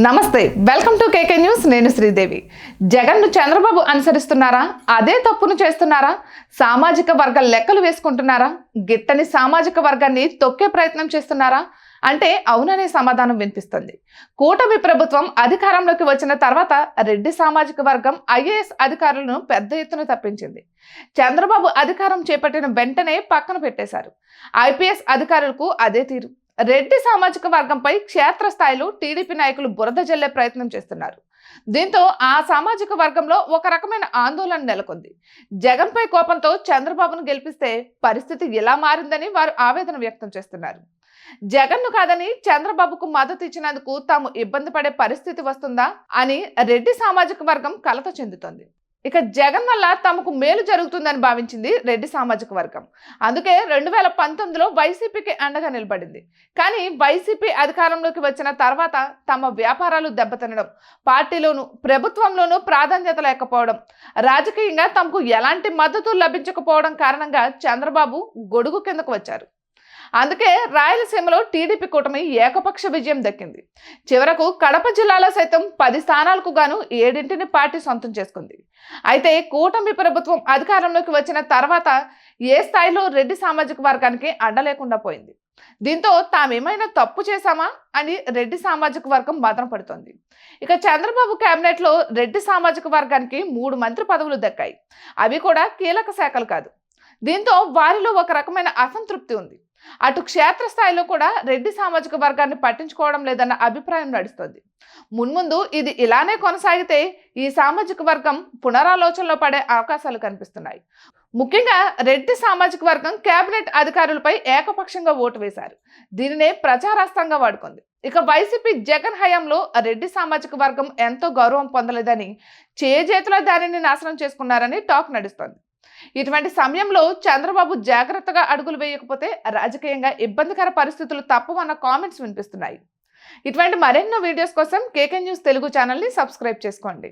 నమస్తే welcome to KK news. నేను శ్రీదేవి. జగన్ను చంద్రబాబు అనుసరిస్తున్నారా? అదే తప్పును చేస్తున్నారా? సామాజిక వర్గ లెక్కలు వేసుకుంటున్నారా? గిట్టని సామాజిక వర్గాన్ని తొక్కే ప్రయత్నం చేస్తున్నారా అంటే అవుననే సమాధానం వినిపిస్తుంది. కూటమి ప్రభుత్వం అధికారంలోకి వచ్చిన తర్వాత రెడ్డి సామాజిక వర్గం ఐఏఎస్ అధికారులను పెద్ద ఎత్తున తప్పించింది. చంద్రబాబు అధికారం చేపట్టిన వెంటనే పక్కన పెట్టేశారు. ఐపీఎస్ అధికారులకు అదే తీరు. రెడ్డి సామాజిక వర్గంపై క్షేత్రస్థాయిలో టీడీపీ నాయకులు బురద జల్లే ప్రయత్నం చేస్తున్నారు. దీంతో ఆ సామాజిక వర్గంలో ఒక రకమైన ఆందోళన నెలకొంది. జగన్పై కోపంతో చంద్రబాబును గెలిపిస్తే పరిస్థితి ఎలా మారిందని వారు ఆవేదన వ్యక్తం చేస్తున్నారు. జగన్ను కాదని చంద్రబాబుకు మద్దతు ఇచ్చినందుకు తాము ఇబ్బంది పడే పరిస్థితి వస్తుందా అని రెడ్డి సామాజిక వర్గం కలత చెందుతోంది. ఇక జగన్ వల్ల తమకు మేలు జరుగుతుందని భావించింది రెడ్డి సామాజిక వర్గం. అందుకే 2019లో వైసీపీకి అండగా నిలబడింది. కానీ వైసీపీ అధికారంలోకి వచ్చిన తర్వాత తమ వ్యాపారాలు దెబ్బతినడం, పార్టీలోనూ ప్రభుత్వంలోనూ ప్రాధాన్యత లేకపోవడం, రాజకీయంగా తమకు ఎలాంటి మద్దతు లభించకపోవడం కారణంగా చంద్రబాబు గొడుగు కిందకు వచ్చారు. అందుకే రాయలసీమలో టీడీపీ కూటమి ఏకపక్ష విజయం దక్కింది. చివరకు కడప జిల్లాలో సైతం 10 స్థానాలకు గాను 7ని పార్టీ సొంతం చేసుకుంది. అయితే కూటమి ప్రభుత్వం అధికారంలోకి వచ్చిన తర్వాత ఏ స్థాయిలో రెడ్డి సామాజిక వర్గానికి అండలేకుండా పోయింది. దీంతో తామేమైనా తప్పు చేశామా అని రెడ్డి సామాజిక వర్గం బాధన పడుతోంది. ఇక చంద్రబాబు కేబినెట్ లో రెడ్డి సామాజిక వర్గానికి 3 మంత్రి పదవులు దక్కాయి. అవి కూడా కీలక శాఖలు కాదు. దీంతో వారిలో ఒక రకమైన అసంతృప్తి ఉంది. అటు క్షేత్రస్థాయిలో కూడా రెడ్డి సామాజిక వర్గాన్ని పట్టించుకోవడం లేదన్న అభిప్రాయం నడుస్తోంది. మున్ముందు ఇది ఇలానే కొనసాగితే ఈ సామాజిక వర్గం పునరాలోచనలో పడే అవకాశాలు కనిపిస్తున్నాయి. ముఖ్యంగా రెడ్డి సామాజిక వర్గం కేబినెట్ అధికారులపై ఏకపక్షంగా ఓటు వేశారు. దీనినే ప్రచారాస్త్రంగా వాడుకుంది. ఇక వైసీపీ జగన్ హయాంలో రెడ్డి సామాజిక వర్గం ఎంతో గౌరవం పొందలేదని, చేజేతుల దానిని నాశనం చేసుకున్నారని టాక్ నడుస్తోంది. ఇటువంటి సమయంలో చంద్రబాబు జాగ్రత్తగా అడుగులు వేయకపోతే రాజకీయంగా ఇబ్బందికర పరిస్థితులు తప్పవన్న కామెంట్స్ వినిపిస్తున్నాయి. ఇటువంటి మరెన్నో వీడియోస్ కోసం కేకే న్యూస్ తెలుగు ఛానల్ని సబ్స్క్రైబ్ చేసుకోండి.